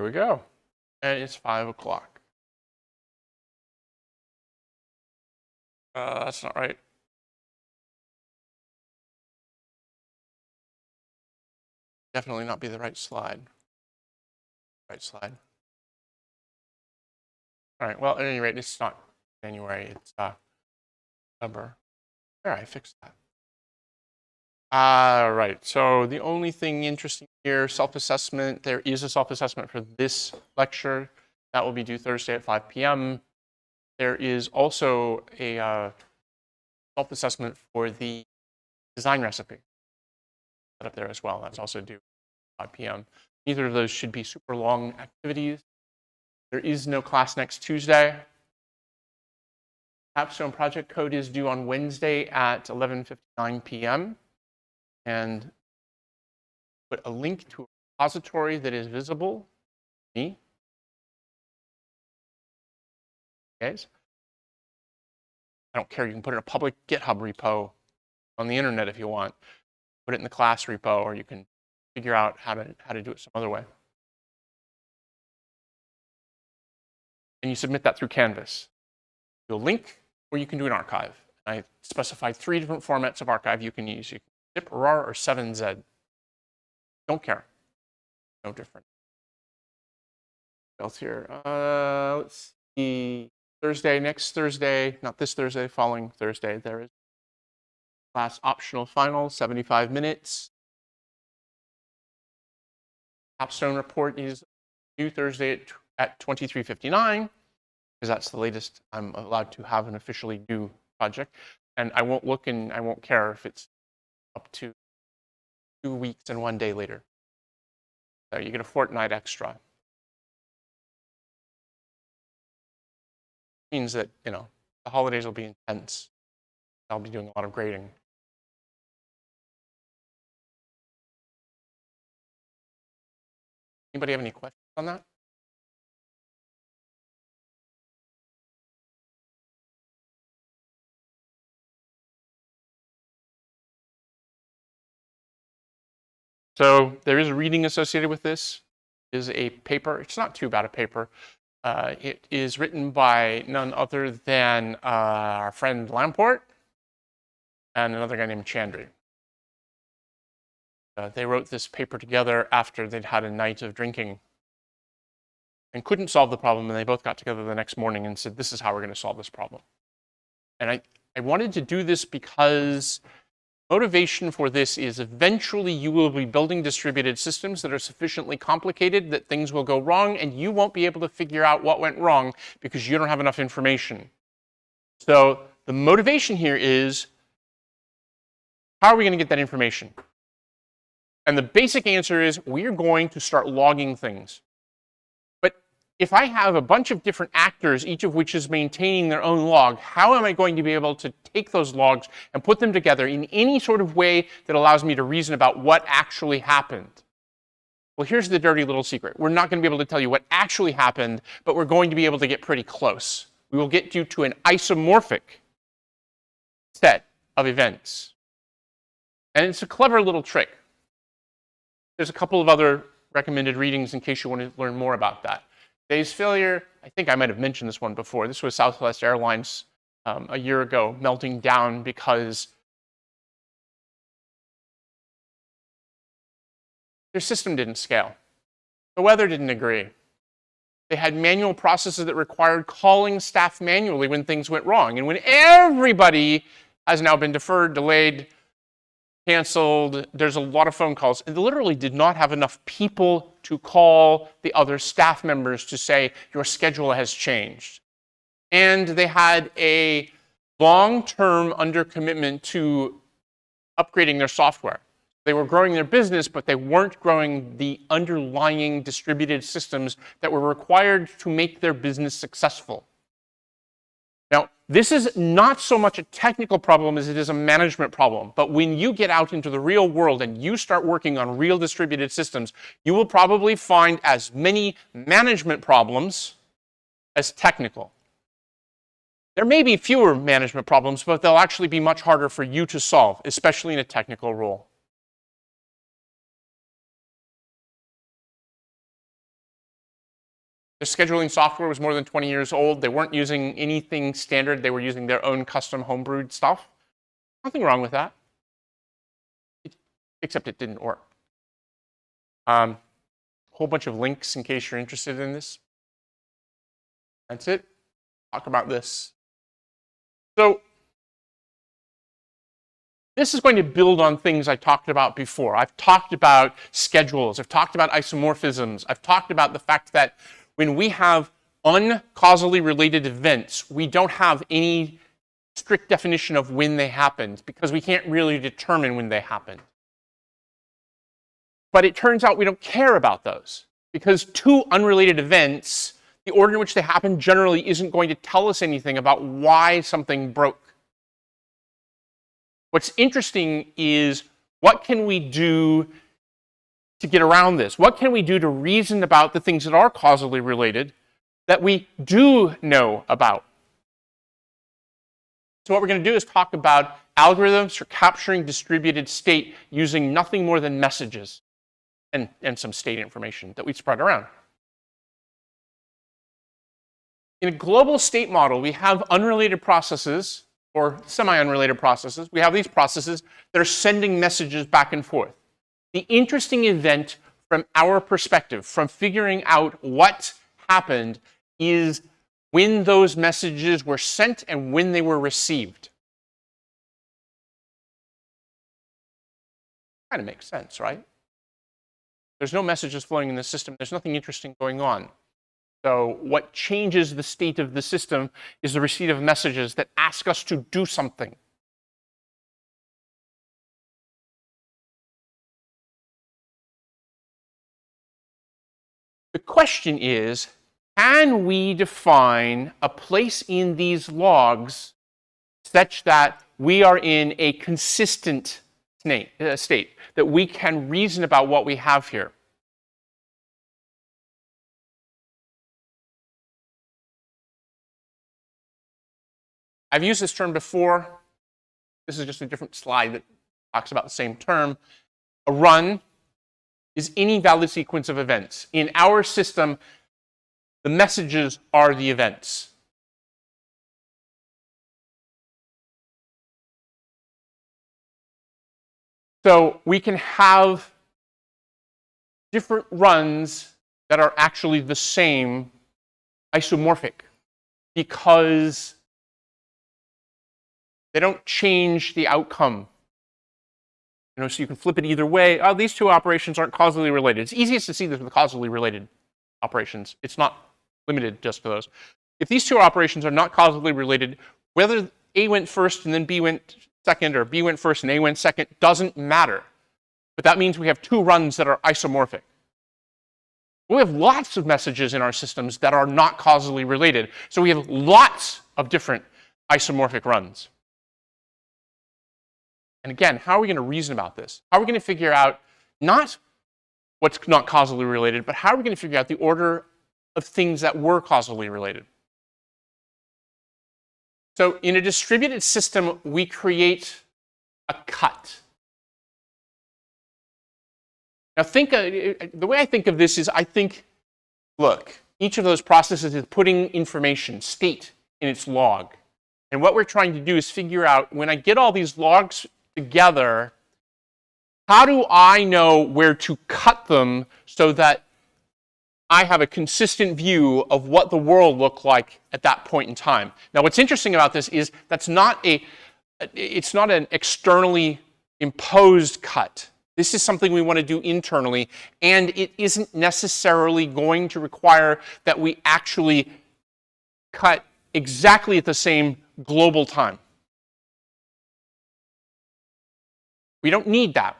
There we go. And it's 5 o'clock. That's not right. Definitely not be the right slide. Right slide. All right, well, at any rate, it's not January, it's November. There, I fixed that. Right, so the only thing interesting here, self-assessment. There is a self-assessment for this lecture. That will be due Thursday at 5 p.m. There is also a self-assessment for the design recipe set up there as well. That's also due 5 p.m. Neither of those should be super long activities. There is no class next Tuesday. Capstone project code is due on Wednesday at 11:59 p.m. And put a link to a repository that is visible. Me. Guys. I don't care. You can put it in a public GitHub repo on the internet if you want. Put it in the class repo, or you can figure out how to do it some other way. And you submit that through Canvas. Do a link, or you can do an archive. I specified 3 different formats of archive you can use. You can zip, RAR, or 7Z. Don't care. No different. What else here? Let's see. Thursday, next Thursday, not this Thursday, following Thursday, there is class optional final, 75 minutes. Capstone report is due Thursday at 23:59, because that's the latest I'm allowed to have an officially due project. And I won't look and I won't care if it's up to 2 weeks and 1 day later. So you get a fortnight extra. Means that, you know, the holidays will be intense. I'll be doing a lot of grading. Anybody have any questions on that? So there is a reading associated with this. It is a paper. It's not too bad a paper. It is written by none other than our friend Lamport and another guy named Chandri. They wrote this paper together after they'd had a night of drinking and couldn't solve the problem, and they both got together the next morning and said, this is how we're going to solve this problem. And I wanted to do this because motivation for this is eventually you will be building distributed systems that are sufficiently complicated that things will go wrong, and you won't be able to figure out what went wrong because you don't have enough information. So the motivation here is, how are we going to get that information? And the basic answer is, we're going to start logging things. But if I have a bunch of different actors, each of which is maintaining their own log, how am I going to be able to take those logs and put them together in any sort of way that allows me to reason about what actually happened? Well, here's the dirty little secret. We're not going to be able to tell you what actually happened, but we're going to be able to get pretty close. We will get you to an isomorphic set of events. And it's a clever little trick. There's a couple of other recommended readings in case you want to learn more about that. Day's failure, I think I might have mentioned this one before. This was Southwest Airlines a year ago, melting down because their system didn't scale. The weather didn't agree. They had manual processes that required calling staff manually when things went wrong. And when everybody has now been deferred, delayed, canceled, there's a lot of phone calls. And they literally did not have enough people to call the other staff members to say, your schedule has changed. And they had a long-term undercommitment to upgrading their software. They were growing their business, but they weren't growing the underlying distributed systems that were required to make their business successful. Now, this is not so much a technical problem as it is a management problem. But when you get out into the real world and you start working on real distributed systems, you will probably find as many management problems as technical. There may be fewer management problems, but they'll actually be much harder for you to solve, especially in a technical role. The scheduling software was more than 20 years old. They weren't using anything standard. They were using their own custom homebrewed stuff. Nothing wrong with that, except it didn't work. Whole bunch of links in case you're interested in this. That's it. Talk about this. So this is going to build on things I talked about before. I've talked about schedules. I've talked about isomorphisms. I've talked about the fact that when we have uncausally related events, we don't have any strict definition of when they happened because we can't really determine when they happened. But it turns out we don't care about those because two unrelated events, the order in which they happen generally isn't going to tell us anything about why something broke. What's interesting is what can we do to get around this? What can we do to reason about the things that are causally related that we do know about? So what we're going to do is talk about algorithms for capturing distributed state using nothing more than messages and some state information that we spread around. In a global state model, we have unrelated processes or semi-unrelated processes. We have these processes that are sending messages back and forth. The interesting event from our perspective, from figuring out what happened, is when those messages were sent and when they were received. Kind of makes sense, right? There's no messages flowing in the system. There's nothing interesting going on. So what changes the state of the system is the receipt of messages that ask us to do something. The question is, can we define a place in these logs such that we are in a consistent state, that we can reason about what we have here? I've used this term before. This is just a different slide that talks about the same term. A run is any valid sequence of events. In our system, the messages are the events. So we can have different runs that are actually the same isomorphic because they don't change the outcome. You know, so you can flip it either way. Oh, these two operations aren't causally related. It's easiest to see this with the causally related operations. It's not limited just to those. If these two operations are not causally related, whether A went first and then B went second, or B went first and A went second, doesn't matter. But that means we have two runs that are isomorphic. We have lots of messages in our systems that are not causally related. So we have lots of different isomorphic runs. And again, how are we going to reason about this? How are we going to figure out not what's not causally related, but how are we going to figure out the order of things that were causally related? So in a distributed system, we create a cut. Now the way I think of this is look, each of those processes is putting information, state, in its log. And what we're trying to do is figure out, when I get all these logs together, how do I know where to cut them so that I have a consistent view of what the world looked like at that point in time? Now, what's interesting about this is it's not an externally imposed cut. This is something we want to do internally, and it isn't necessarily going to require that we actually cut exactly at the same global time. We don't need that.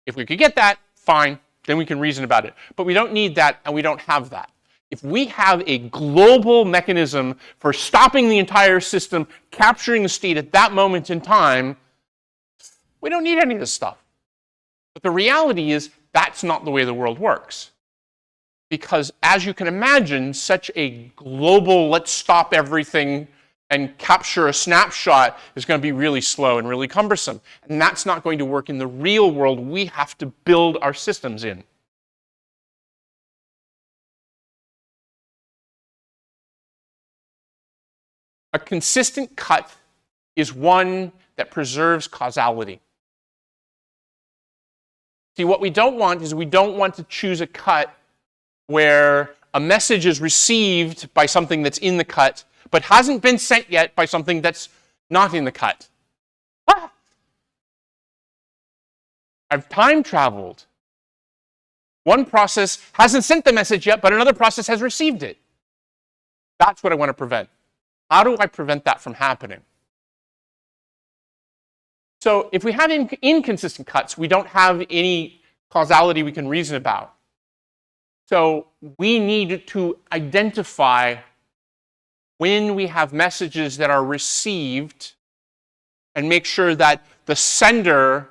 If we could get that, fine, then we can reason about it. But we don't need that, and we don't have that. If we have a global mechanism for stopping the entire system, capturing the state at that moment in time, we don't need any of this stuff. But the reality is that's not the way the world works. Because as you can imagine, such a global, let's stop everything and capture a snapshot is going to be really slow and really cumbersome. And that's not going to work in the real world we have to build our systems in. A consistent cut is one that preserves causality. See, what we don't want is we don't want to choose a cut where a message is received by something that's in the cut, but hasn't been sent yet by something that's not in the cut. Ah! I've time traveled. One process hasn't sent the message yet, but another process has received it. That's what I want to prevent. How do I prevent that from happening? So if we have inconsistent cuts, we don't have any causality we can reason about. So we need to identify when we have messages that are received and make sure that the sender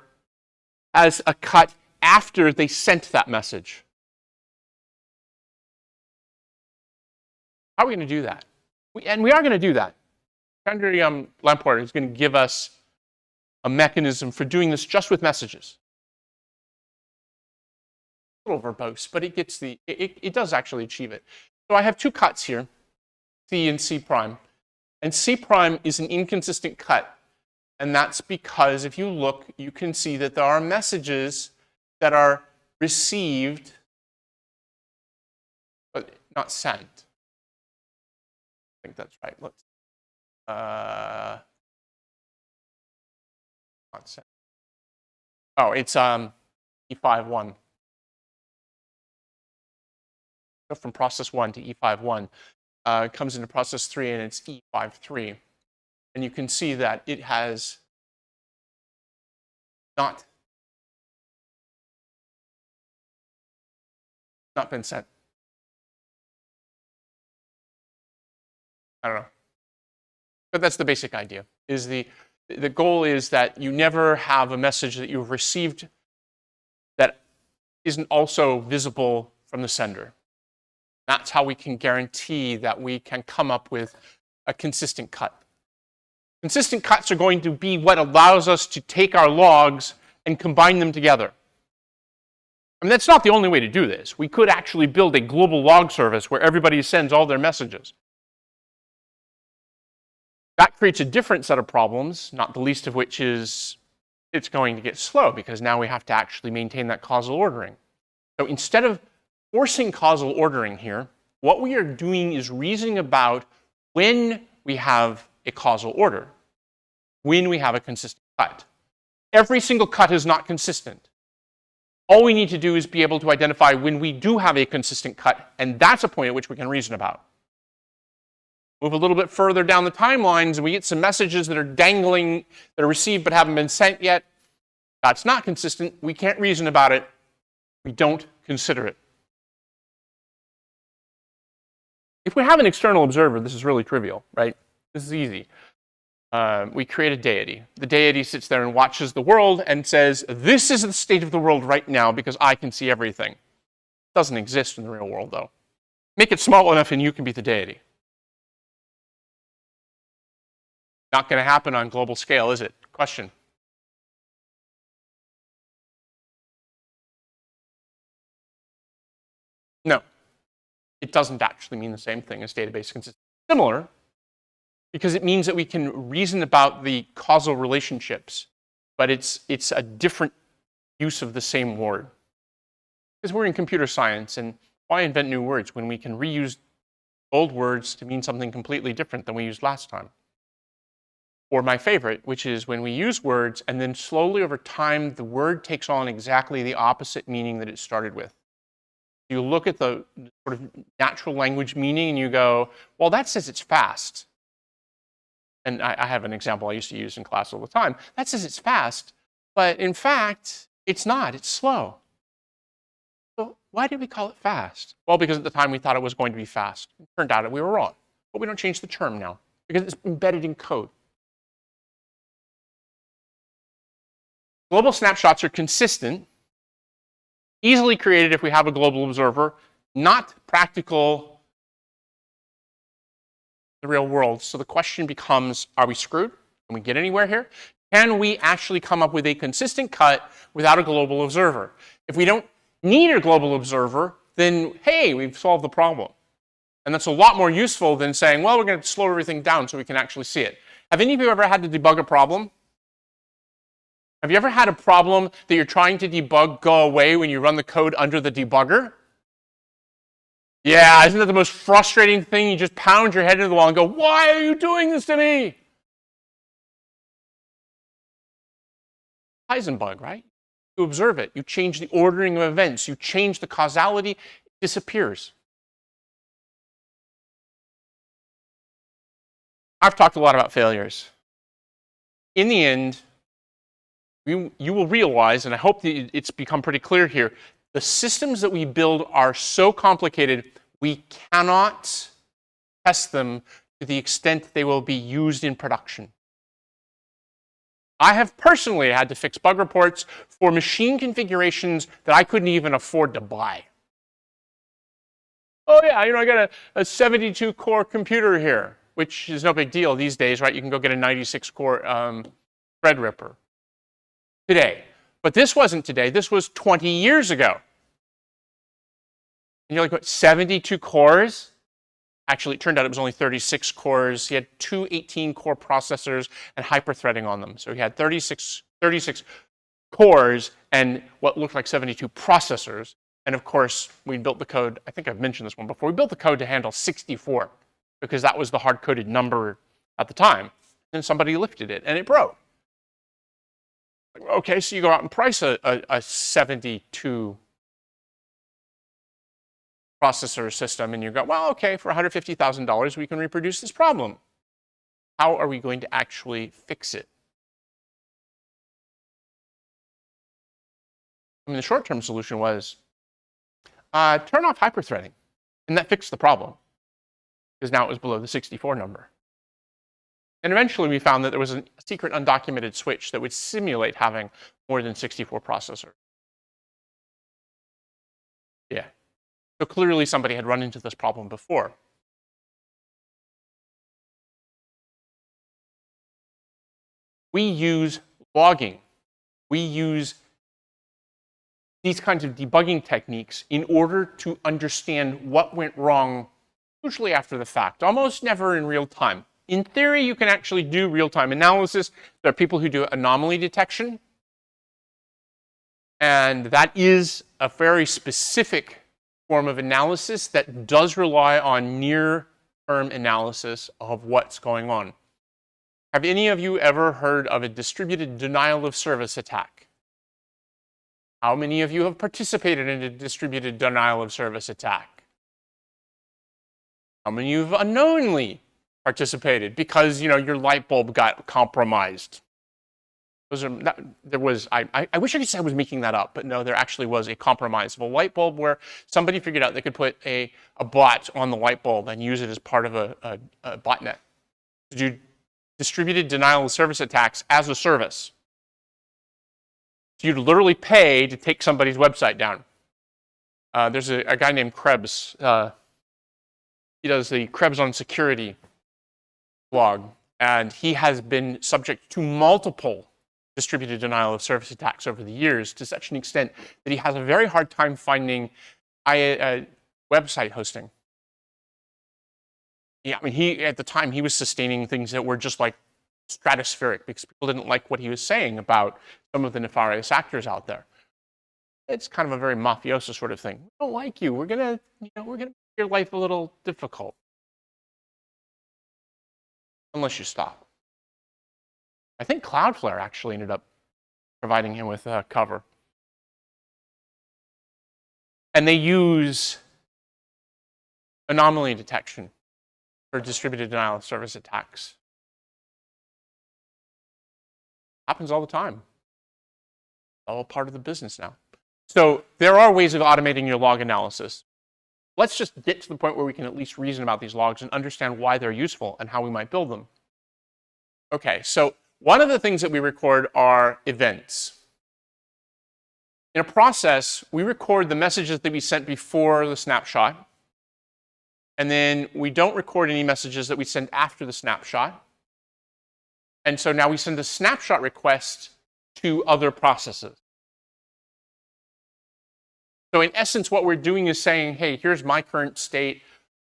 has a cut after they sent that message. How are we going to do that? We are going to do that. Andre Lamport is going to give us a mechanism for doing this just with messages. A little verbose, but it does actually achieve it. So I have two cuts here, C and C prime. And C prime is an inconsistent cut. And that's because if you look, you can see that there are messages that are received, but not sent. I think that's right. Let's not sent. Oh, it's E51. So from process 1 to E51 it comes into process 3 and it's E53. And you can see that it has not been sent. I don't know. But that's the basic idea. Is the goal is that you never have a message that you've received that isn't also visible from the sender. That's how we can guarantee that we can come up with a consistent cut. Consistent cuts are going to be what allows us to take our logs and combine them together. I mean, that's not the only way to do this. We could actually build a global log service where everybody sends all their messages. That creates a different set of problems, not the least of which is it's going to get slow because now we have to actually maintain that causal ordering. So instead of forcing causal ordering here, what we are doing is reasoning about when we have a causal order, when we have a consistent cut. Every single cut is not consistent. All we need to do is be able to identify when we do have a consistent cut, and that's a point at which we can reason about. Move a little bit further down the timelines, and we get some messages that are dangling, that are received but haven't been sent yet. That's not consistent. We can't reason about it. We don't consider it. If we have an external observer, this is really trivial, right? This is easy. We create a deity. The deity sits there and watches the world and says, this is the state of the world right now because I can see everything. It doesn't exist in the real world, though. Make it small enough and you can be the deity. Not going to happen on global scale, is it? Question. No. It doesn't actually mean the same thing as database consistency. Similar, because it means that we can reason about the causal relationships, but it's a different use of the same word. Because we're in computer science, and why invent new words when we can reuse old words to mean something completely different than we used last time? Or my favorite, which is when we use words and then slowly over time the word takes on exactly the opposite meaning that it started with. You look at the sort of natural language meaning and you go, well, that says it's fast. And I have an example I used to use in class all the time. That says it's fast, but in fact, it's not. It's slow. So why did we call it fast? Well, because at the time we thought it was going to be fast. It turned out that we were wrong. But we don't change the term now because it's embedded in code. Global snapshots are consistent, easily created if we have a global observer, not practical in the real world. So the question becomes, are we screwed? Can we get anywhere here? Can we actually come up with a consistent cut without a global observer? If we don't need a global observer, then hey, we've solved the problem. And that's a lot more useful than saying, well, we're going to slow everything down so we can actually see it. Have any of you ever had to debug a problem? Have you ever had a problem that you're trying to debug go away when you run the code under the debugger? Yeah, isn't that the most frustrating thing? You just pound your head into the wall and go, why are you doing this to me? Heisenberg, right? You observe it. You change the ordering of events. You change the causality. It disappears. I've talked a lot about failures. In the end, you will realize, and I hope that it's become pretty clear here, the systems that we build are so complicated, we cannot test them to the extent they will be used in production. I have personally had to fix bug reports for machine configurations that I couldn't even afford to buy. Oh yeah, I got a 72-core computer here, which is no big deal these days, right? You can go get a 96-core Threadripper today. But this wasn't today. This was 20 years ago. And you're like, what, 72 cores? Actually, it turned out it was only 36 cores. He had two 18-core processors and hyperthreading on them. So he had 36 cores and what looked like 72 processors. And of course, we built the code. I think I've mentioned this one before. We built the code to handle 64 because that was the hard-coded number at the time. And somebody lifted it, and it broke. Okay, so you go out and price a 72 processor system, and you go, well, okay, for $150,000, we can reproduce this problem. How are we going to actually fix it? I mean, the short-term solution was turn off hyperthreading, and that fixed the problem, because now it was below the 64 number. And eventually we found that there was a secret undocumented switch that would simulate having more than 64 processors. Yeah. So clearly somebody had run into this problem before. We use logging. We use these kinds of debugging techniques in order to understand what went wrong, usually after the fact, almost never in real time. In theory, you can actually do real-time analysis. There are people who do anomaly detection. And that is a very specific form of analysis that does rely on near-term analysis of what's going on. Have any of you ever heard of a distributed denial of service attack? How many of you have participated in a distributed denial of service attack? How many of you have unknowingly participated because your light bulb got compromised? I wish I could say I was making that up, but no, there actually was a compromise of a light bulb where somebody figured out they could put a bot on the light bulb and use it as part of a botnet to do distributed denial of service attacks as a service. So you'd literally pay to take somebody's website down. There's a guy named Krebs. He does the Krebs on Security blog, and he has been subject to multiple distributed denial of service attacks over the years to such an extent that he has a very hard time finding website hosting. Yeah, I mean, at the time, he was sustaining things that were just like stratospheric because people didn't like what he was saying about some of the nefarious actors out there. It's kind of a very mafioso sort of thing. We don't like you. We're gonna make your life a little difficult. Unless you stop. I think Cloudflare actually ended up providing him with cover. And they use anomaly detection for distributed denial of service attacks. Happens all the time. All part of the business now. So there are ways of automating your log analysis. Let's just get to the point where we can at least reason about these logs and understand why they're useful and how we might build them. Okay, so one of the things that we record are events. In a process, we record the messages that we sent before the snapshot, and then we don't record any messages that we send after the snapshot. And so now we send a snapshot request to other processes. So in essence, what we're doing is saying, hey, here's my current state.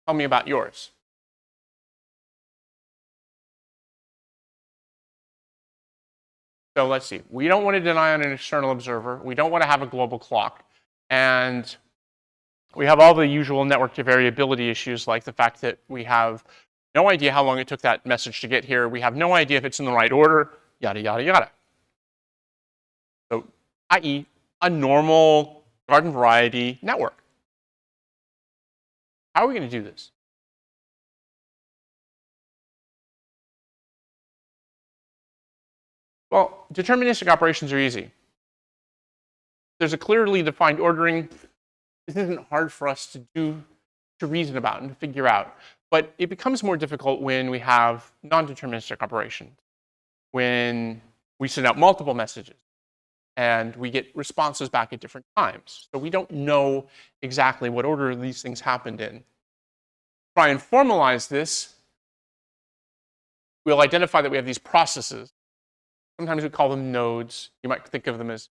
Tell me about yours. So let's see. We don't want to deny on an external observer. We don't want to have a global clock. And we have all the usual network variability issues, like the fact that we have no idea how long it took that message to get here. We have no idea if it's in the right order, yada, yada, yada. So, i.e., a normal garden variety network. How are we going to do this? Well, deterministic operations are easy. There's a clearly defined ordering. This isn't hard for us to do, to reason about and to figure out. But it becomes more difficult when we have non-deterministic operations, when we send out multiple messages and we get responses back at different times. So we don't know exactly what order these things happened in. Try and formalize this. We'll identify that we have these processes. Sometimes we call them nodes. You might think of them as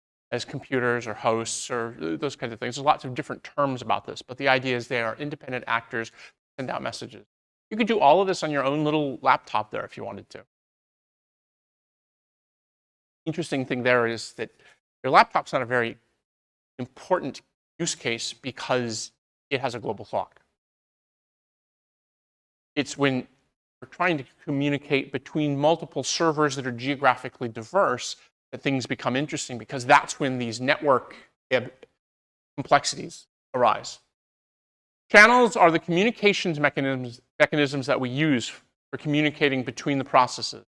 computers or hosts or those kinds of things. There's lots of different terms about this, but the idea is they are independent actors who send out messages. You could do all of this on your own little laptop there if you wanted to. Interesting thing there is that your laptop's not a very important use case because it has a global clock. It's when we're trying to communicate between multiple servers that are geographically diverse that things become interesting, because that's when these network complexities arise. Channels are the communications mechanisms that we use for communicating between the processes.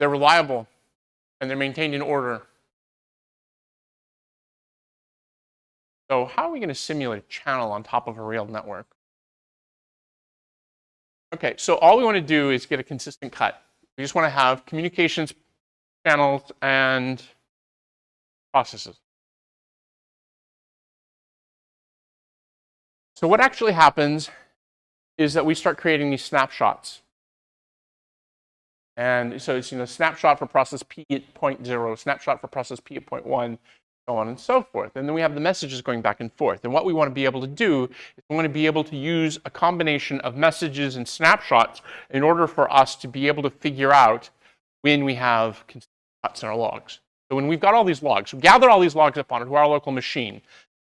They're reliable and they're maintained in order. So how are we going to simulate a channel on top of a real network? Okay, so all we want to do is get a consistent cut. We just want to have communications channels and processes. So what actually happens is that we start creating these snapshots. And so it's snapshot for process P at 0.0, snapshot for process P at 0.1, so on and so forth. And then we have the messages going back and forth. And what we want to be able to do is we want to be able to use a combination of messages and snapshots in order for us to be able to figure out when we have cuts in our logs. So when we've got all these logs, we gather all these logs up onto our local machine.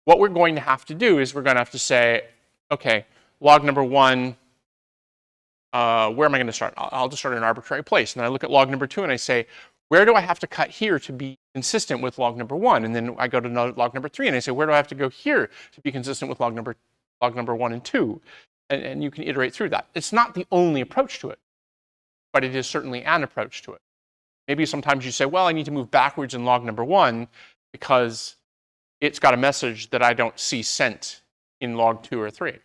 What we're going to have to do is we're going to have to say, okay, log number 1, where am I going to start? I'll just start at an arbitrary place. And then I look at log number 2 and I say, where do I have to cut here to be consistent with log number 1? And then I go to log number 3 and I say, where do I have to go here to be consistent with log number 1 and 2? And you can iterate through that. It's not the only approach to it, but it is certainly an approach to it. Maybe sometimes you say, well, I need to move backwards in log number 1 because it's got a message that I don't see sent in log 2 or 3.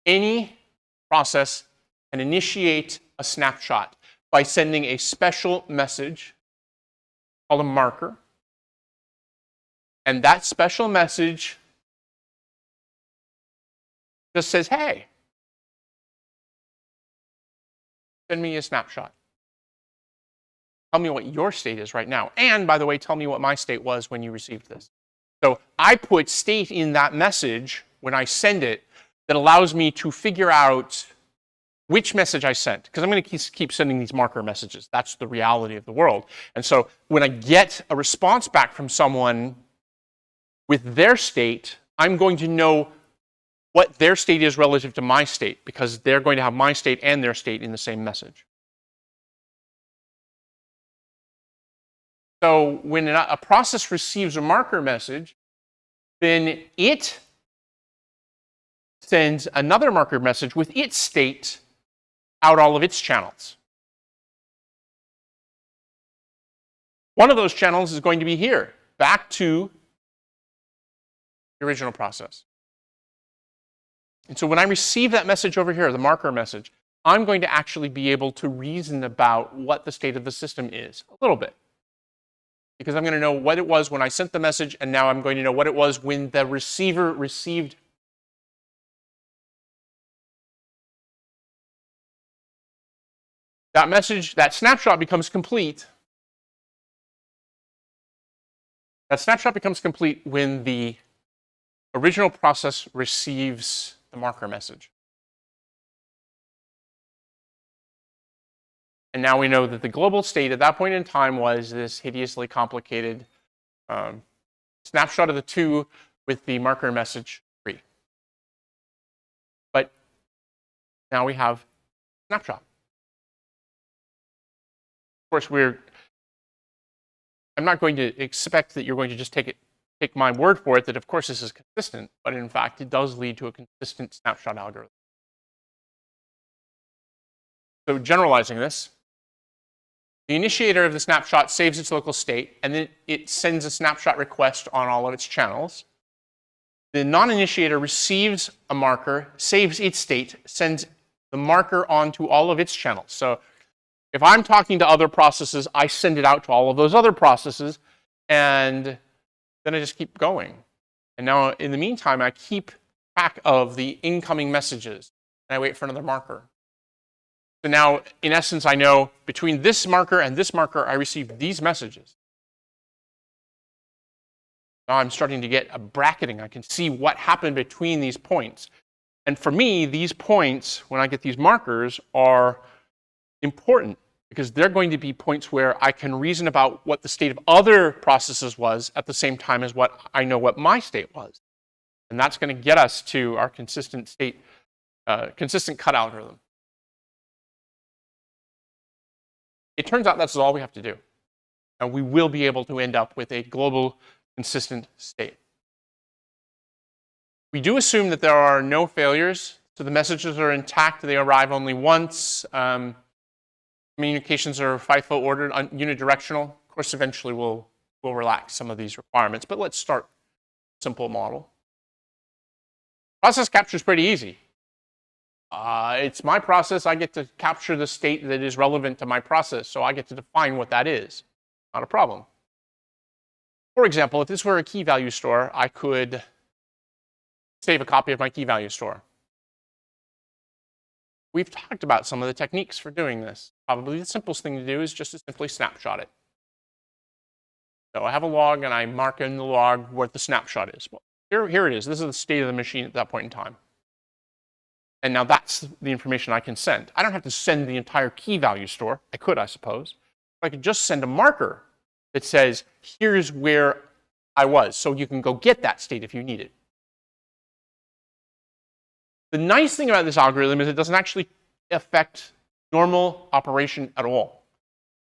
Any process can initiate a snapshot by sending a special message called a marker. And that special message just says, hey, send me a snapshot. Tell me what your state is right now. And by the way, tell me what my state was when you received this. So I put state in that message when I send it that allows me to figure out which message I sent, because I'm going to keep sending these marker messages. That's the reality of the world. And so when I get a response back from someone with their state, I'm going to know what their state is relative to my state, because they're going to have my state and their state in the same message. So when a process receives a marker message, then it sends another marker message with its state out all of its channels. One of those channels is going to be here, back to the original process. And so when I receive that message over here, the marker message, I'm going to actually be able to reason about what the state of the system is a little bit. Because I'm going to know what it was when I sent the message, and now I'm going to know what it was when the receiver received. That message, that snapshot becomes complete That snapshot becomes complete when the original process receives the marker message. And now we know that the global state at that point in time was this hideously complicated snapshot of the 2 with the marker message 3. But now we have snapshot. Of course, I'm not going to expect that you're going to just take my word for it that of course this is consistent, but in fact it does lead to a consistent snapshot algorithm. So generalizing this, the initiator of the snapshot saves its local state, and then it sends a snapshot request on all of its channels. The non-initiator receives a marker, saves its state, sends the marker onto all of its channels. So if I'm talking to other processes, I send it out to all of those other processes, and then I just keep going. And now, in the meantime, I keep track of the incoming messages, and I wait for another marker. So now, in essence, I know between this marker and this marker, I received these messages. Now I'm starting to get a bracketing. I can see what happened between these points. And for me, these points, when I get these markers, are important because they're going to be points where I can reason about what the state of other processes was at the same time as what I know what my state was. And that's going to get us to our consistent state, consistent cut algorithm. It turns out that's all we have to do. And we will be able to end up with a global consistent state. We do assume that there are no failures, so the messages are intact, they arrive only once. Communications are FIFO ordered, unidirectional. Of course, eventually we'll relax some of these requirements, but let's start a simple model. Process capture is pretty easy. It's my process. I get to capture the state that is relevant to my process, so I get to define what that is. Not a problem. For example, if this were a key value store, I could save a copy of my key value store. We've talked about some of the techniques for doing this. Probably the simplest thing to do is just to simply snapshot it. So I have a log, and I mark in the log what the snapshot is. Well, here it is. This is the state of the machine at that point in time. And now that's the information I can send. I don't have to send the entire key value store. I could, I suppose. I could just send a marker that says, here's where I was. So you can go get that state if you need it. The nice thing about this algorithm is it doesn't actually affect normal operation at all.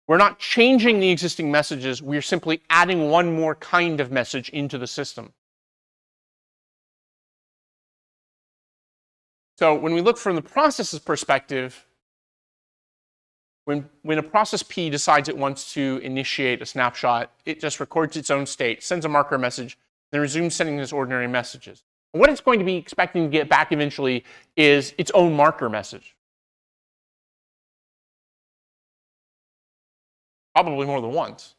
We're not changing the existing messages. We're simply adding one more kind of message into the system. So when we look from the process's perspective, when a process P decides it wants to initiate a snapshot, it just records its own state, sends a marker message, then resumes sending its ordinary messages. And what it's going to be expecting to get back eventually is its own marker message. Probably more than once.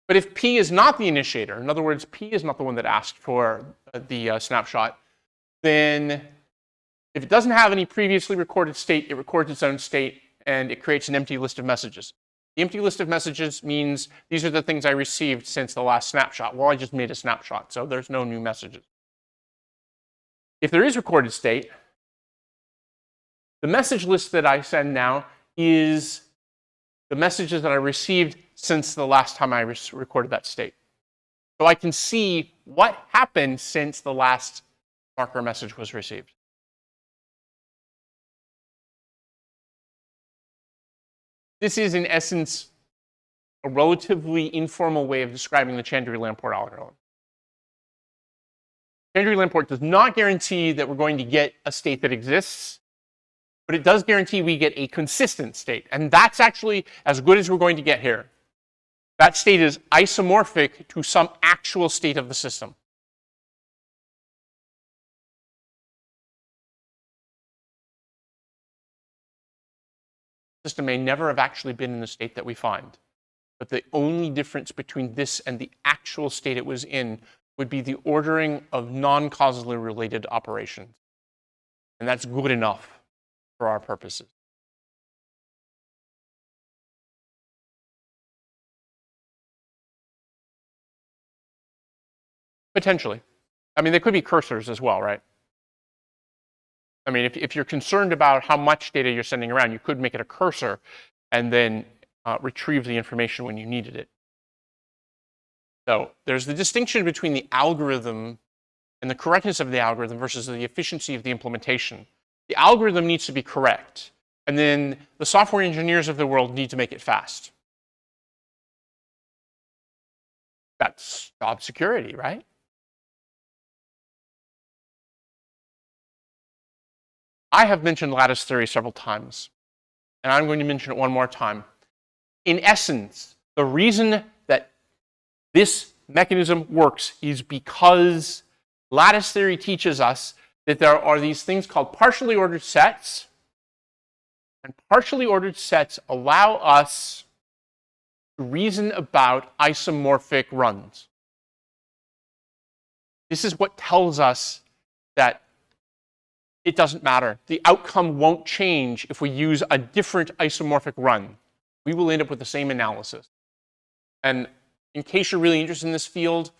But if P is not the initiator, in other words, P is not the one that asked for the snapshot, then if it doesn't have any previously recorded state, it records its own state, and it creates an empty list of messages. The empty list of messages means these are the things I received since the last snapshot. Well, I just made a snapshot, so there's no new messages. If there is recorded state, the message list that I send now is the messages that I received since the last time I recorded that state. So I can see what happened since the last marker message was received. This is, in essence, a relatively informal way of describing the Chandry-Lamport algorithm. Chandry-Lamport does not guarantee that we're going to get a state that exists, but it does guarantee we get a consistent state. And that's actually as good as we're going to get here. That state is isomorphic to some actual state of the system. The system may never have actually been in the state that we find. But the only difference between this and the actual state it was in would be the ordering of non-causally related operations. And that's good enough for our purposes. Potentially. I mean, they could be cursors as well, right? I mean, if you're concerned about how much data you're sending around, you could make it a cursor and then retrieve the information when you needed it. So there's the distinction between the algorithm and the correctness of the algorithm versus the efficiency of the implementation. The algorithm needs to be correct, and then the software engineers of the world need to make it fast. That's job security, right? I have mentioned lattice theory several times, and I'm going to mention it one more time. In essence, the reason that this mechanism works is because lattice theory teaches us that there are these things called partially ordered sets, and partially ordered sets allow us to reason about isomorphic runs. This is what tells us that it doesn't matter. The outcome won't change if we use a different isomorphic run. We will end up with the same analysis. And in case you're really interested in this field,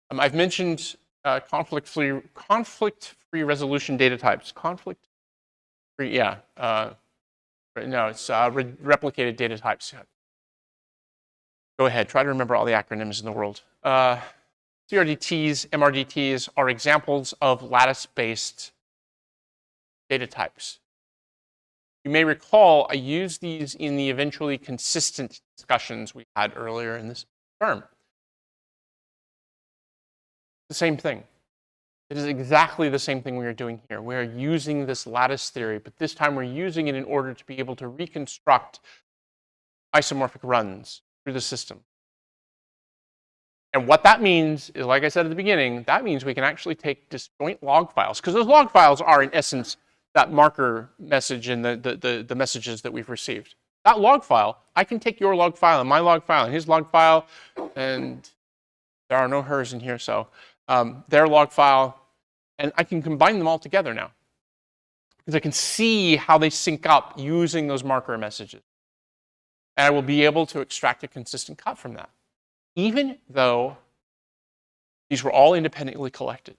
I've mentioned conflict-free resolution data types. Conflict-free, yeah. No, it's replicated data types. Go ahead, try to remember all the acronyms in the world. CRDTs, MRDTs are examples of lattice-based data types. You may recall I used these in the eventually consistent discussions we had earlier in this term. The same thing. It is exactly the same thing we are doing here. We are using this lattice theory, but this time we're using it in order to be able to reconstruct isomorphic runs through the system. And what that means is, like I said at the beginning, that means we can actually take disjoint log files, because those log files are, in essence, that marker message and the messages that we've received. That log file, I can take your log file and my log file and his log file, and there are no hers in here, so their log file, and I can combine them all together now, because I can see how they sync up using those marker messages. And I will be able to extract a consistent cut from that, even though these were all independently collected.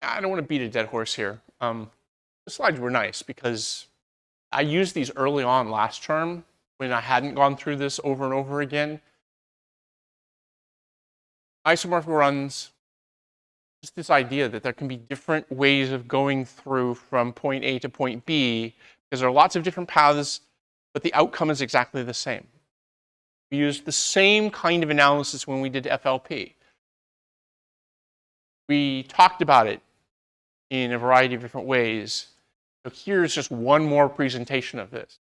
I don't want to beat a dead horse here. The slides were nice because I used these early on last term when I hadn't gone through this over and over again. Isomorphic runs, just this idea that there can be different ways of going through from point A to point B, because there are lots of different paths, but the outcome is exactly the same. We used the same kind of analysis when we did FLP. We talked about it in a variety of different ways. So here's just one more presentation of this.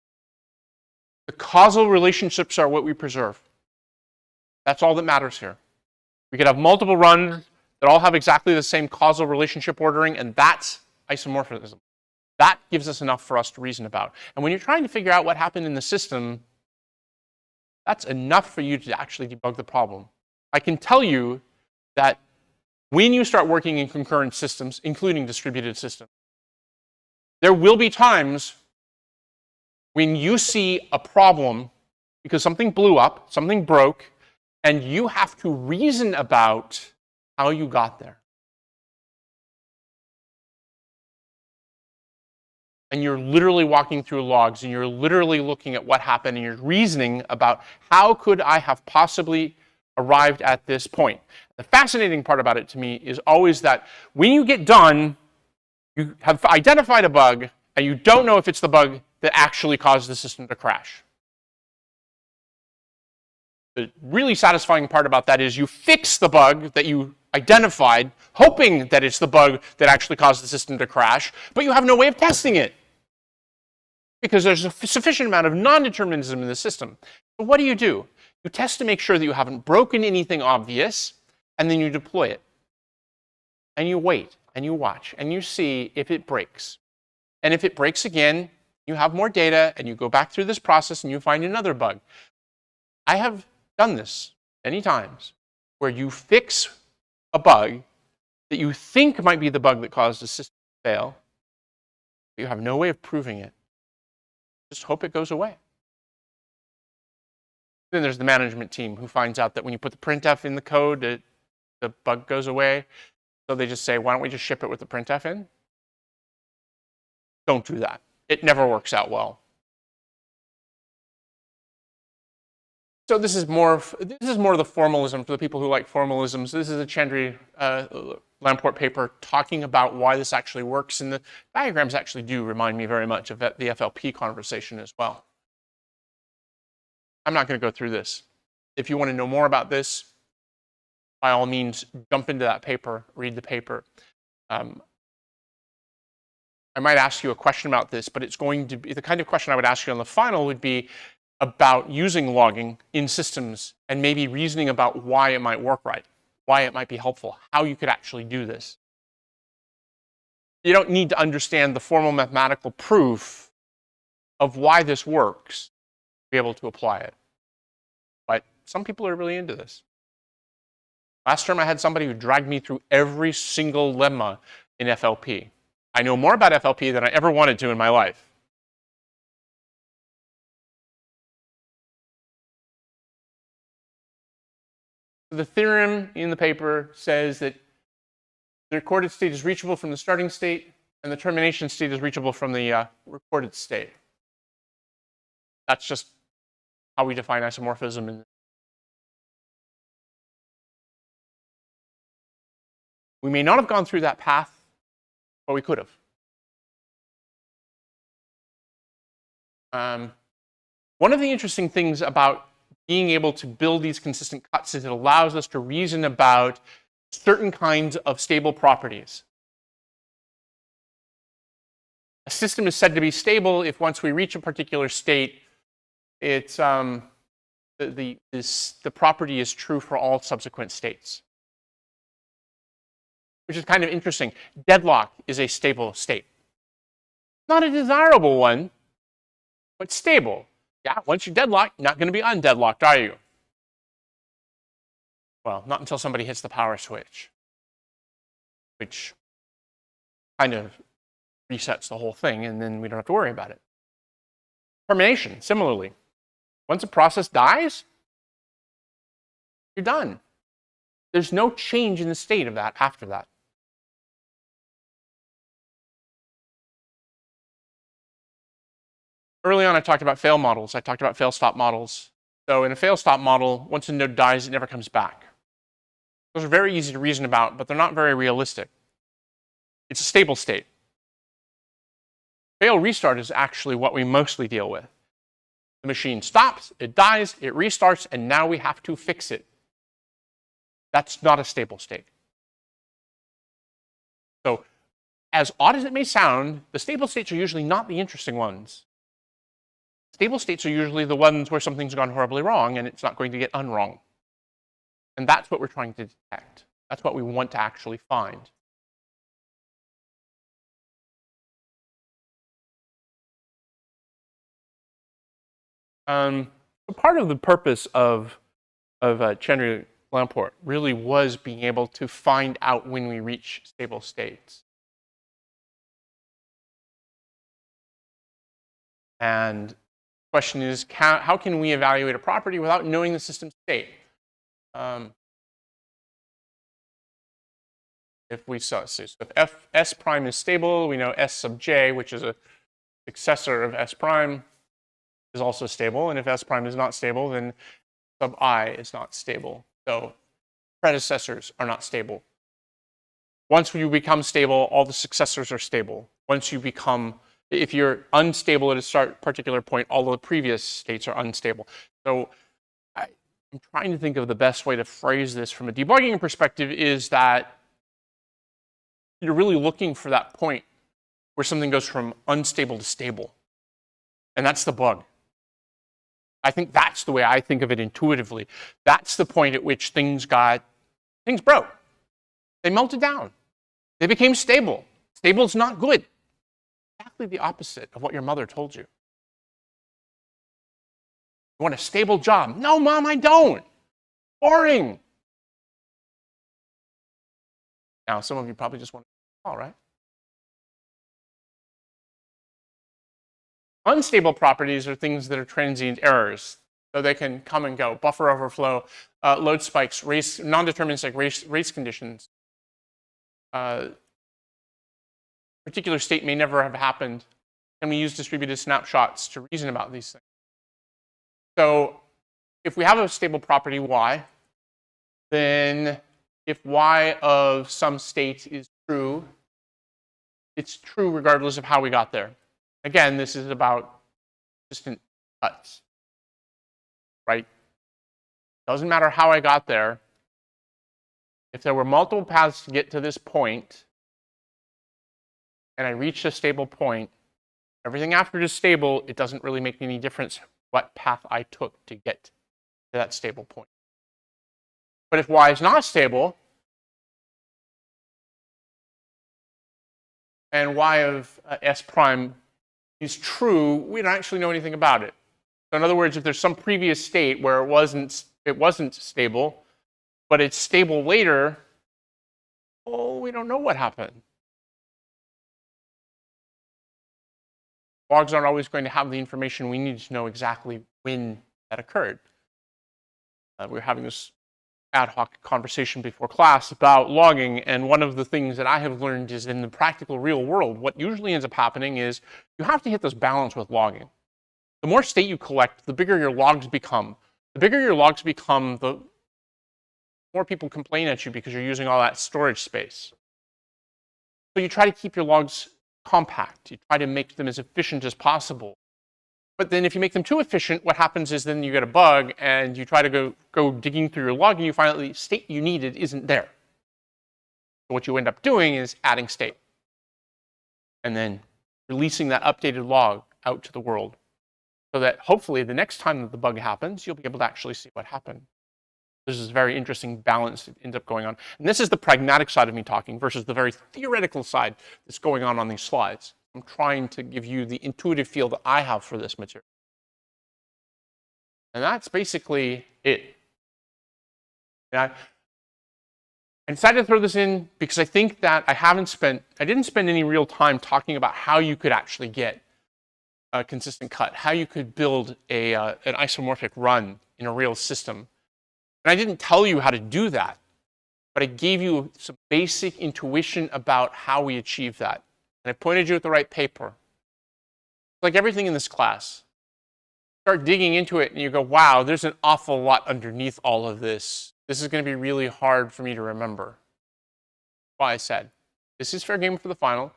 The causal relationships are what we preserve. That's all that matters here. We could have multiple runs that all have exactly the same causal relationship ordering, and that's isomorphism. That gives us enough for us to reason about. And when you're trying to figure out what happened in the system, that's enough for you to actually debug the problem. I can tell you that when you start working in concurrent systems, including distributed systems, there will be times when you see a problem because something blew up, something broke, and you have to reason about how you got there. And you're literally walking through logs, and you're literally looking at what happened, and you're reasoning about how could I have possibly arrived at this point. The fascinating part about it to me is always that when you get done, you have identified a bug, and you don't know if it's the bug that actually caused the system to crash. The really satisfying part about that is you fix the bug that you identified, hoping that it's the bug that actually caused the system to crash, but you have no way of testing it because there's a sufficient amount of non-determinism in the system. So what do? You test to make sure that you haven't broken anything obvious, and then you deploy it. And you wait, and you watch, and you see if it breaks. And if it breaks again, you have more data, and you go back through this process, and you find another bug. I have done this many times, where you fix a bug that you think might be the bug that caused the system to fail, but you have no way of proving it. Just hope it goes away. Then there's the management team who finds out that when you put the printf in the code, the bug goes away. So they just say, why don't we just ship it with the printf in? Don't do that. It never works out well. So this is more of the formalism for the people who like formalisms. This is a Chandri Lamport paper talking about why this actually works, and the diagrams actually do remind me very much of the FLP conversation as well. I'm not going to go through this. If you want to know more about this, by all means, jump into that paper, read the paper. I might ask you a question about this, but it's going to be the kind of question I would ask you on the final would be about using logging in systems and maybe reasoning about why it might work right, why it might be helpful, how you could actually do this. You don't need to understand the formal mathematical proof of why this works to be able to apply it. But some people are really into this. Last term, I had somebody who dragged me through every single lemma in FLP. I know more about FLP than I ever wanted to in my life. The theorem in the paper says that the recorded state is reachable from the starting state, and the termination state is reachable from the recorded state. That's just how we define isomorphism. We may not have gone through that path, but we could have. One of the interesting things about being able to build these consistent cuts is it allows us to reason about certain kinds of stable properties. A system is said to be stable if once we reach a particular state, it's the property is true for all subsequent states, which is kind of interesting. Deadlock is a stable state. Not a desirable one, but stable. Yeah, once you deadlock, you're not going to be undeadlocked, are you? Well, not until somebody hits the power switch, which kind of resets the whole thing, and then we don't have to worry about it. Termination, similarly. Once a process dies, you're done. There's no change in the state of that after that. Early on, I talked about fail models. I talked about fail-stop models. So in a fail-stop model, once a node dies, it never comes back. Those are very easy to reason about, but they're not very realistic. It's a stable state. Fail restart is actually what we mostly deal with. The machine stops, it dies, it restarts, and now we have to fix it. That's not a stable state. So as odd as it may sound, the stable states are usually not the interesting ones. Stable states are usually the ones where something's gone horribly wrong and it's not going to get unwrong. And that's what we're trying to detect. That's what we want to actually find. Part of the purpose of Chandri Lamport really was being able to find out when we reach stable states. And the question is, how can we evaluate a property without knowing the system state? If we saw, so if S prime is stable, we know S sub j, which is a successor of S prime, is also stable. And if S prime is not stable, then sub I is not stable. So predecessors are not stable. Once you become stable, all the successors are stable. Once you become, if you're unstable at a particular point, all of the previous states are unstable. So I'm trying to think of the best way to phrase this from a debugging perspective is that you're really looking for that point where something goes from unstable to stable. And that's the bug. I think that's the way I think of it intuitively. That's the point at which things broke. They melted down. They became stable. Stable is not good. Exactly the opposite of what your mother told you. You want a stable job? No, Mom, I don't. Boring. Now, some of you probably just want to call, right? Unstable properties are things that are transient errors. So they can come and go. Buffer overflow, load spikes, non-deterministic race conditions. Particular state may never have happened. And we use distributed snapshots to reason about these things. So if we have a stable property y, then if y of some state is true, it's true regardless of how we got there. Again, this is about consistent cuts, right? Doesn't matter how I got there. If there were multiple paths to get to this point, and I reached a stable point, everything after is stable, it doesn't really make any difference what path I took to get to that stable point. But if y is not stable, and y of s prime is true, we don't actually know anything about it. So in other words, if there's some previous state where it wasn't stable, but it's stable later, oh, we don't know what happened. Logs aren't always going to have the information we need to know exactly when that occurred. We were having this ad hoc conversation before class about logging, and one of the things that I have learned is in the practical real world, what usually ends up happening is you have to hit this balance with logging. The more state you collect, the bigger your logs become. The bigger your logs become, the more people complain at you because you're using all that storage space. So you try to keep your logs compact. You try to make them as efficient as possible. But then if you make them too efficient, what happens is then you get a bug and you try to go digging through your log and you find that the state you needed isn't there. So what you end up doing is adding state and then releasing that updated log out to the world so that hopefully the next time that the bug happens, you'll be able to actually see what happened. This is a very interesting balance that ends up going on. And this is the pragmatic side of me talking versus the very theoretical side that's going on these slides. I'm trying to give you the intuitive feel that I have for this material. And that's basically it. And I decided to throw this in because I think that I didn't spend any real time talking about how you could actually get a consistent cut, how you could build an isomorphic run in a real system. And I didn't tell you how to do that, but I gave you some basic intuition about how we achieve that. And I pointed you at the right paper. Like everything in this class, start digging into it and you go, wow, there's an awful lot underneath all of this. This is going to be really hard for me to remember. Why I said, this is fair game for the final,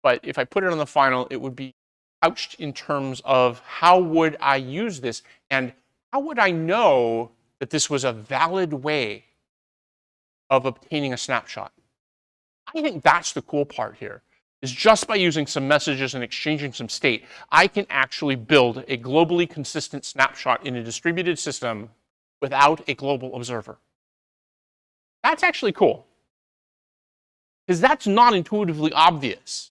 but if I put it on the final, it would be couched in terms of how would I use this and how would I know that this was a valid way of obtaining a snapshot. I think that's the cool part here, is just by using some messages and exchanging some state, I can actually build a globally consistent snapshot in a distributed system without a global observer. That's actually cool, because that's not intuitively obvious.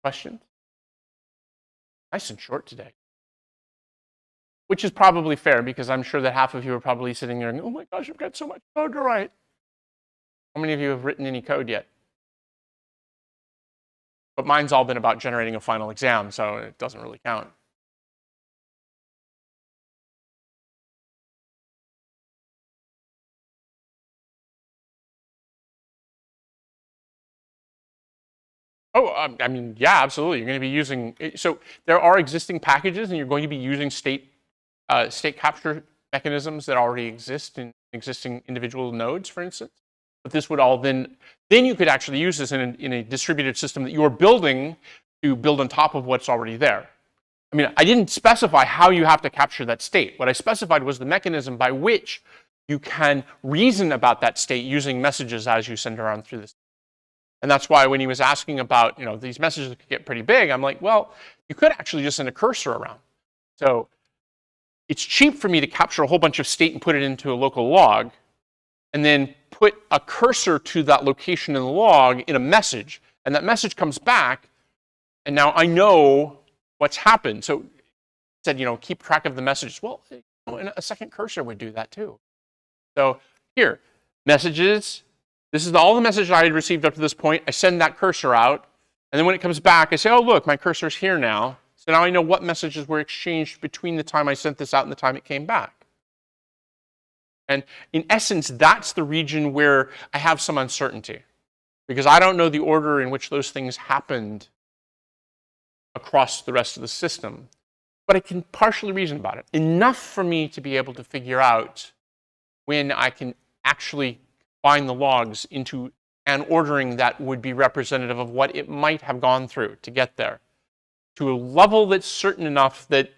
Questions? Nice and short today. Which is probably fair, because I'm sure that half of you are probably sitting there and, oh my gosh, I've got so much code to write. How many of you have written any code yet? But mine's all been about generating a final exam, so it doesn't really count. Oh, I mean, yeah, absolutely. You're going to be using, so there are existing packages and you're going to be using state capture mechanisms that already exist in existing individual nodes, for instance. But this would all then you could actually use this in a distributed system that you're building to build on top of what's already there. I mean, I didn't specify how you have to capture that state. What I specified was the mechanism by which you can reason about that state using messages as you send around through this. And that's why when he was asking about, these messages could get pretty big, I'm like, well, you could actually just send a cursor around. So it's cheap for me to capture a whole bunch of state and put it into a local log, and then put a cursor to that location in the log in a message. And that message comes back, and now I know what's happened. So it said, keep track of the messages. Well, a second cursor would do that too. So here, messages, This is all the message I had received up to this point. I send that cursor out. And then when it comes back, I say, oh, look, my cursor's here now. So now I know what messages were exchanged between the time I sent this out and the time it came back. And in essence, that's the region where I have some uncertainty, because I don't know the order in which those things happened across the rest of the system. But I can partially reason about it. Enough for me to be able to figure out when I can actually find the logs into an ordering that would be representative of what it might have gone through to get there, to a level that's certain enough that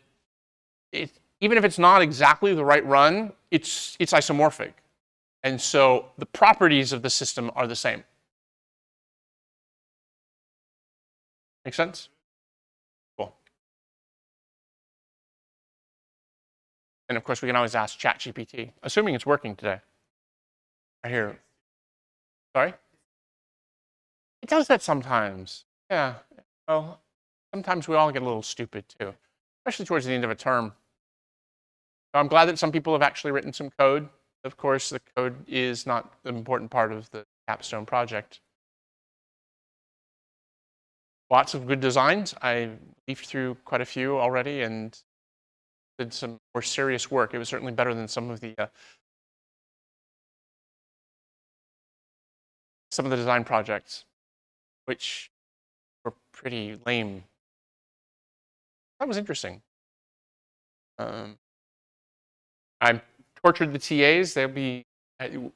even if it's not exactly the right run, it's isomorphic. And so the properties of the system are the same. Make sense? Cool. And of course, we can always ask ChatGPT, assuming it's working today. I hear. Sorry? It does that sometimes. Yeah. Well, sometimes we all get a little stupid too, especially towards the end of a term. So I'm glad that some people have actually written some code. Of course, the code is not an important part of the capstone project. Lots of good designs. I leafed through quite a few already and did some more serious work. It was certainly better than some of the design projects, which were pretty lame. That was interesting. I tortured the TAs. They'll be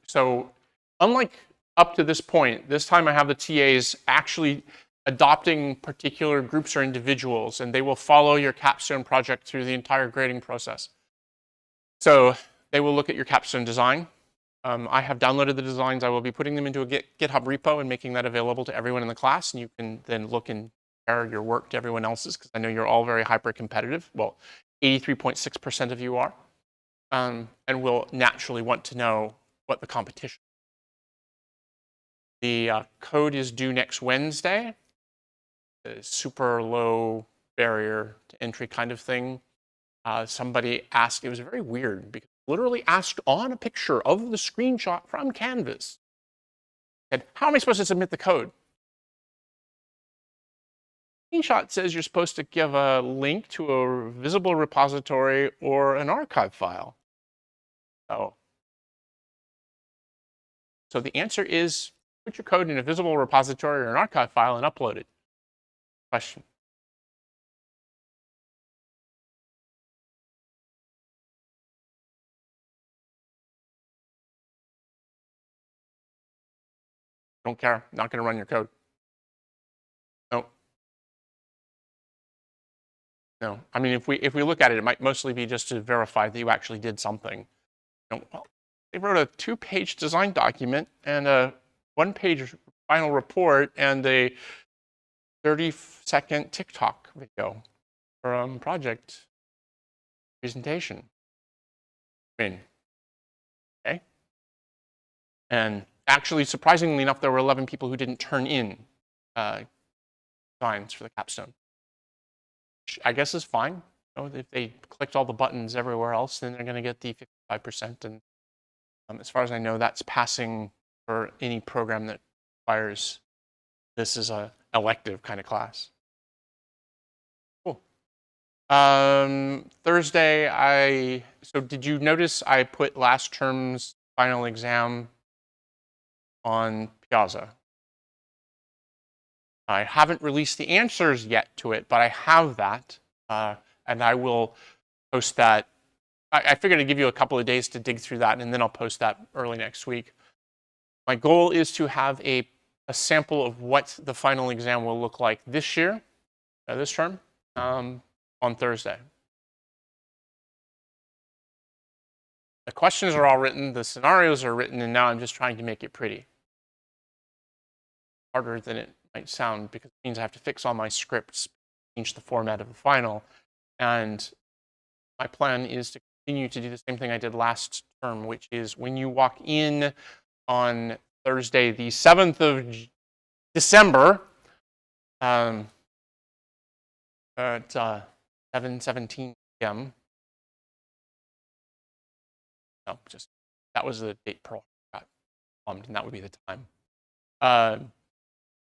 so unlike up to this point. This time I have the TAs actually adopting particular groups or individuals, and they will follow your capstone project through the entire grading process. So they will look at your capstone design. I have downloaded the designs. I will be putting them into a GitHub repo and making that available to everyone in the class, and you can then look and compare your work to everyone else's, because I know you're all very hyper-competitive. Well, 83.6% of you are. And will naturally want to know what the competition is. The code is due next Wednesday. A super low barrier to entry kind of thing. Somebody asked, it was very weird, because literally asked on a picture of the screenshot from Canvas, said, how am I supposed to submit the code? Screenshot says you're supposed to give a link to a visible repository or an archive file. So the answer is put your code in a visible repository or an archive file and upload it. Question? Don't care. Not going to run your code. No. No. I mean, if we look at it, it might mostly be just to verify that you actually did something. Well, they wrote a 2-page design document and a 1-page final report and a 30-second TikTok video for project presentation. I mean, okay. And actually, surprisingly enough, there were 11 people who didn't turn in designs for the capstone, which I guess is fine. You know, if they clicked all the buttons everywhere else, then they're going to get the 55%. And as far as I know, that's passing for any program that requires this as an elective kind of class. Cool. Thursday, so did you notice I put last term's final exam on Piazza? I haven't released the answers yet to it, but I have that, and I will post that. I figured I'd give you a couple of days to dig through that, and then I'll post that early next week. My goal is to have a sample of what the final exam will look like this year, this term, on Thursday. The questions are all written, the scenarios are written, and now I'm just trying to make it pretty. Harder than it might sound, because it means I have to fix all my scripts, change the format of the final, and my plan is to continue to do the same thing I did last term, which is when you walk in on Thursday, the 7th of December, at 7:17 p.m. No, just that was the date Pearl got. bombed, and that would be the time.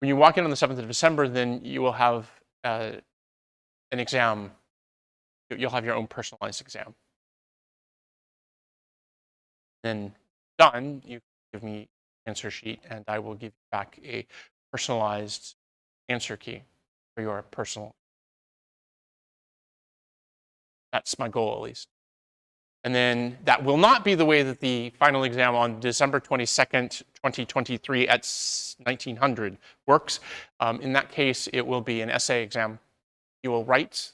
When you walk in on the 7th of December, then you will have an exam. You'll have your own personalized exam. Then done, you give me answer sheet, and I will give you back a personalized answer key for your personal. That's my goal, at least. And then that will not be the way that the final exam on December 22nd, 2023 at 1900 works. In that case, it will be an essay exam. You will write.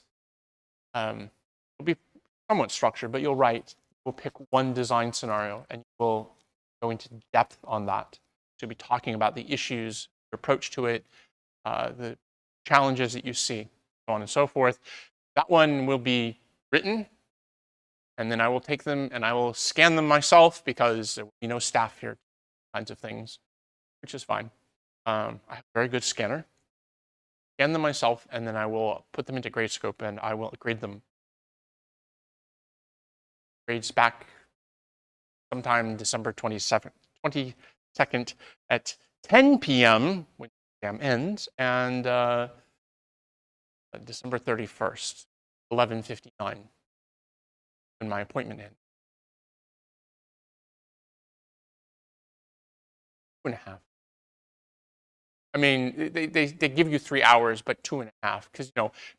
It'll be somewhat structured, but you'll write. We'll pick one design scenario, and you will go into depth on that. So you'll be talking about the issues, your approach to it, the challenges that you see, so on and so forth. That one will be written, and then I will take them and I will scan them myself because there will be no staff here, kinds of things, which is fine. I have a very good scanner. Scan them myself, and then I will put them into Gradescope, and I will grade them. Grades back sometime December 22nd at 10 p.m. when the exam ends, and December 31st, 11:59, when my appointment ends. 2.5. I mean, they give you 3 hours, but 2.5, because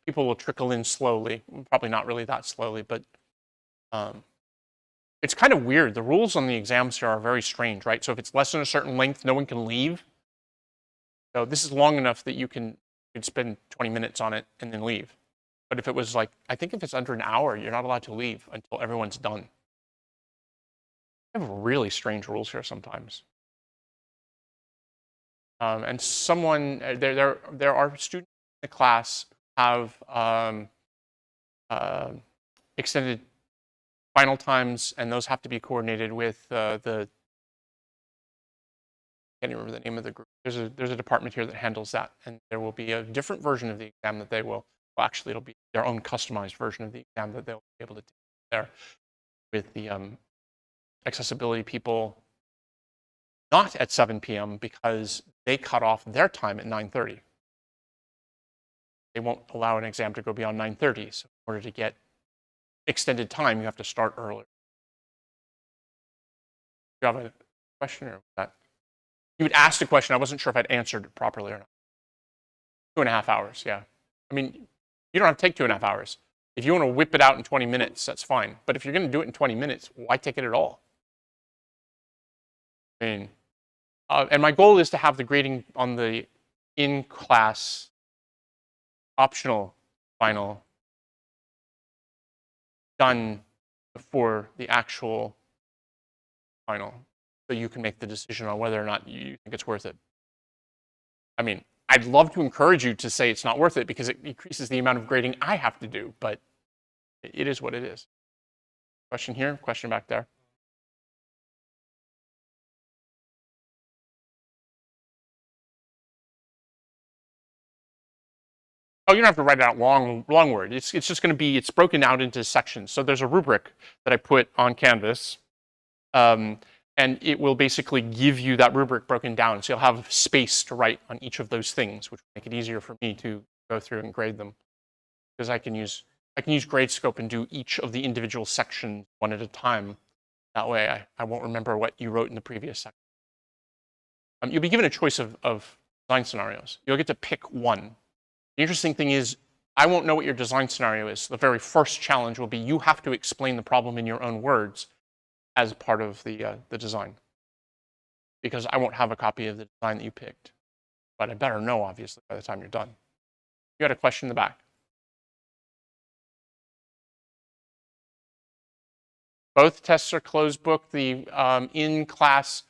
people will trickle in slowly. Probably not really that slowly, but it's kind of weird. The rules on the exams here are very strange, right? So if it's less than a certain length, no one can leave. So this is long enough that you can spend 20 minutes on it and then leave. But if it was like, I think if it's under an hour, you're not allowed to leave until everyone's done. I have really strange rules here sometimes. And someone, there are students in the class who have extended final times, and those have to be coordinated with I can't even remember the name of the group. There's a department here that handles that, and there will be a different version of the exam that they will. Well, actually, it'll be their own customized version of the exam that they'll be able to take there with the accessibility people. Not at 7 p.m. because they cut off their time at 9:30. They won't allow an exam to go beyond 9:30. So in order to get extended time, you have to start earlier. Do you have a question or that? You had asked a question. I wasn't sure if I'd answered it properly or not. 2.5 hours, yeah. I mean, you don't have to take 2.5 hours. If you want to whip it out in 20 minutes, that's fine. But if you're going to do it in 20 minutes, why take it at all? I mean, and my goal is to have the grading on the in-class optional final done before the actual final, so you can make the decision on whether or not you think it's worth it. I mean, I'd love to encourage you to say it's not worth it because it increases the amount of grading I have to do, but it is what it is. Question here, question back there. Oh, you don't have to write it out long word. It's just going to be, it's broken out into sections. So there's a rubric that I put on Canvas, and it will basically give you that rubric broken down. So you'll have space to write on each of those things, which will make it easier for me to go through and grade them. Because I can use Gradescope and do each of the individual sections one at a time. That way I won't remember what you wrote in the previous section. You'll be given a choice of design scenarios. You'll get to pick one. The interesting thing is, I won't know what your design scenario is. The very first challenge will be you have to explain the problem in your own words as part of the design. Because I won't have a copy of the design that you picked. But I better know, obviously, by the time you're done. You had a question in the back. Both tests are closed book. The in-class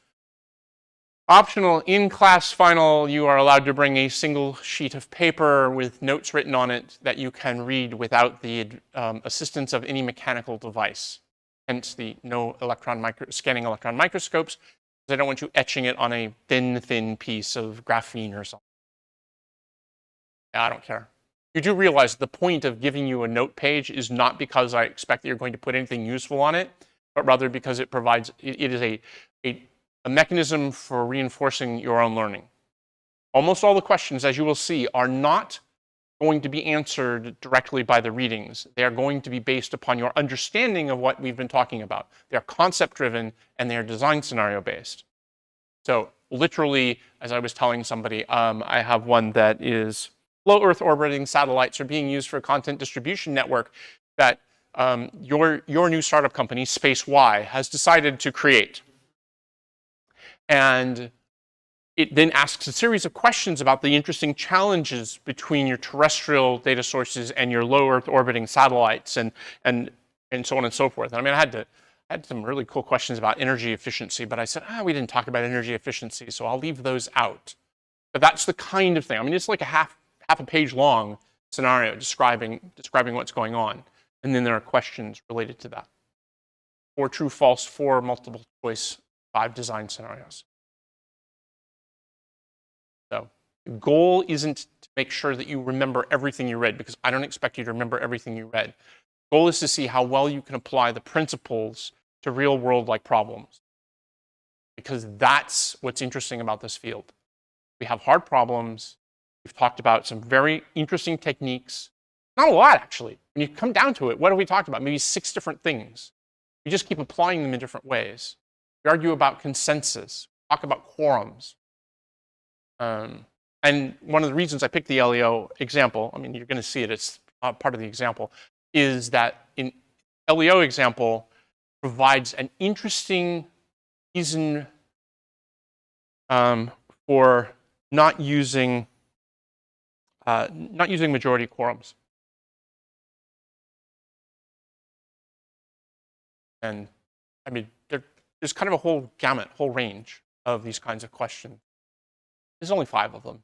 optional in-class final, you are allowed to bring a single sheet of paper with notes written on it that you can read without the assistance of any mechanical device. Hence the no scanning electron microscopes, because I don't want you etching it on a thin piece of graphene or something. Yeah, I don't care. You do realize the point of giving you a note page is not because I expect that you're going to put anything useful on it, but rather because it provides, it is a a mechanism for reinforcing your own learning. Almost all the questions, as you will see, are not going to be answered directly by the readings. They are going to be based upon your understanding of what we've been talking about. They're concept-driven and they're design scenario-based. So literally, as I was telling somebody, I have one that is low Earth orbiting satellites are being used for a content distribution network that your new startup company, Space Y, has decided to create. And it then asks a series of questions about the interesting challenges between your terrestrial data sources and your low Earth orbiting satellites and so on and so forth. And I mean, I had some really cool questions about energy efficiency, but I said, we didn't talk about energy efficiency, so I'll leave those out. But that's the kind of thing. I mean, it's like a half a page long scenario describing what's going on. And then there are questions related to that. 4 true, false, 4 multiple choice, 5 design scenarios. So the goal isn't to make sure that you remember everything you read, because I don't expect you to remember everything you read. The goal is to see how well you can apply the principles to real world like problems, because that's what's interesting about this field. We have hard problems. We've talked about some very interesting techniques. Not a lot, actually. When you come down to it, what have we talked about? Maybe 6 different things. We just keep applying them in different ways. We argue about consensus, talk about quorums. And one of the reasons I picked the LEO example, I mean, you're going to see it, it's part of the example, is that in LEO example provides an interesting reason for not using majority quorums. And I mean, there's kind of a whole gamut, whole range of these kinds of questions. There's only 5 of them.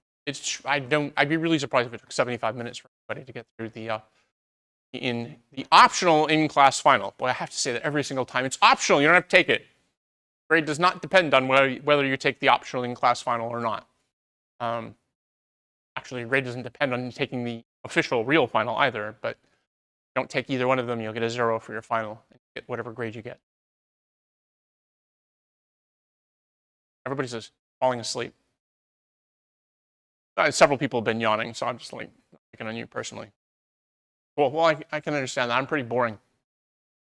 I'd be really surprised if it took 75 minutes for everybody to get through the optional in-class final. Boy, I have to say that every single time. It's optional, you don't have to take it. Grade does not depend on whether you take the optional in-class final or not. Actually, grade doesn't depend on you taking the official real final either, but if you don't take either one of them, you'll get a 0 for your final and get whatever grade you get. Everybody's just falling asleep. Several people have been yawning, so I'm just like picking on you personally. Well, I can understand that. I'm pretty boring.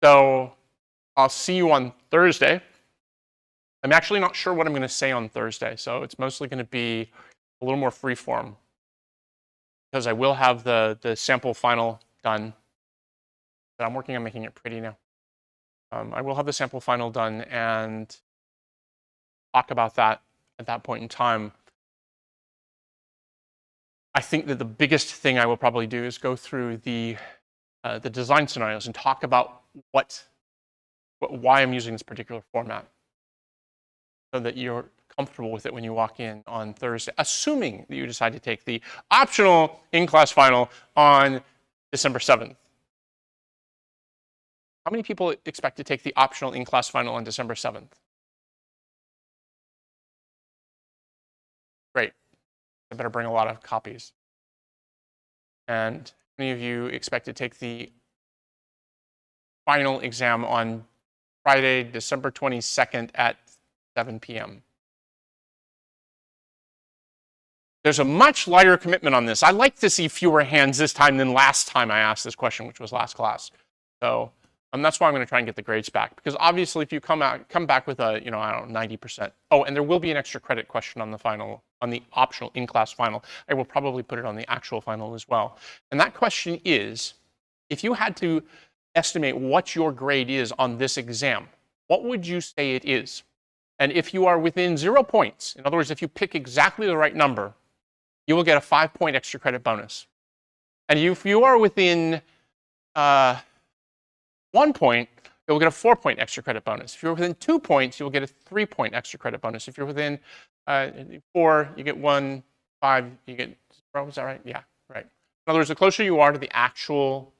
So I'll see you on Thursday. I'm actually not sure what I'm going to say on Thursday, so it's mostly going to be a little more freeform, because I will have the sample final done. But I'm working on making it pretty now. I will have the sample final done and talk about that at that point in time. I think that the biggest thing I will probably do is go through the design scenarios and talk about why I'm using this particular format, so that you're comfortable with it when you walk in on Thursday, assuming that you decide to take the optional in-class final on December 7th. How many people expect to take the optional in-class final on December 7th? Great. I better bring a lot of copies. And how many of you expect to take the final exam on Friday, December 22nd at 7 p.m.? There's a much lighter commitment on this. I like to see fewer hands this time than last time I asked this question, which was last class. So that's why I'm going to try and get the grades back. Because obviously, if you come back with a, I don't know, 90%. Oh, and there will be an extra credit question on the final, on the optional in-class final. I will probably put it on the actual final as well. And that question is, if you had to estimate what your grade is on this exam, what would you say it is? And if you are within 0 points, in other words, if you pick exactly the right number, you will get a 5-point extra credit bonus. And if you are within 1 point, you'll get a 4-point extra credit bonus. If you're within 2 points, you'll get a 3-point extra credit bonus. If you're within 4, you get 1, 5, you get 0. Is that right? Yeah, right. In other words, the closer you are to the actual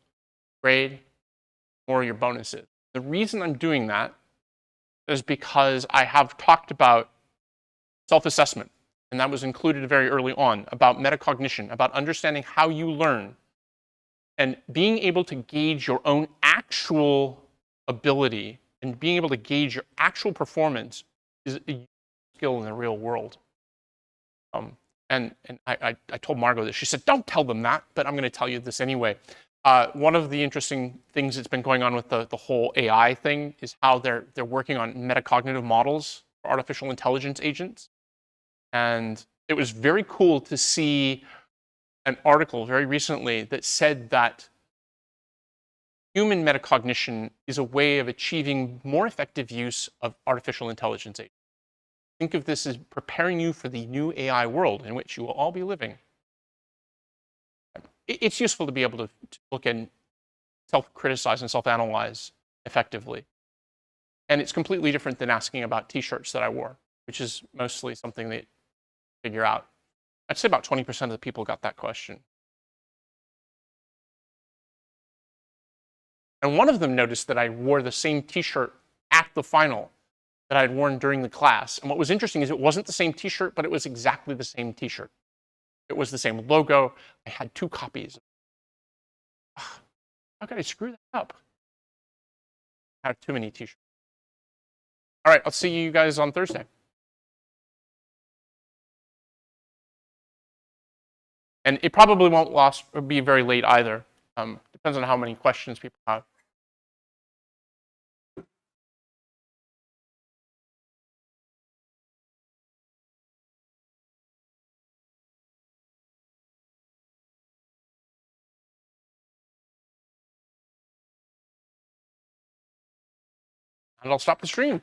grade, the more your bonus is. The reason I'm doing that is because I have talked about self-assessment, and that was included very early on, about metacognition, about understanding how you learn. And being able to gauge your own actual ability and being able to gauge your actual performance is skill in the real world. And I told Margot this. She said, don't tell them that, but I'm going to tell you this anyway. One of the interesting things that's been going on with the whole AI thing is how they're working on metacognitive models for artificial intelligence agents. And it was very cool to see an article very recently that said that human metacognition is a way of achieving more effective use of artificial intelligence agents. Think of this as preparing you for the new AI world in which you will all be living. It's useful to be able to look and self-criticize and self-analyze effectively. And it's completely different than asking about t-shirts that I wore, which is mostly something that you figure out. I'd say about 20% of the people got that question. And one of them noticed that I wore the same t-shirt at the final that I'd worn during the class. And what was interesting is it wasn't the same t-shirt, but it was exactly the same t-shirt. It was the same logo. I had 2 copies. How could I screw that up? I have too many t-shirts. All right, I'll see you guys on Thursday. And it probably won't be very late either. Depends on how many questions people have. And I'll stop the stream.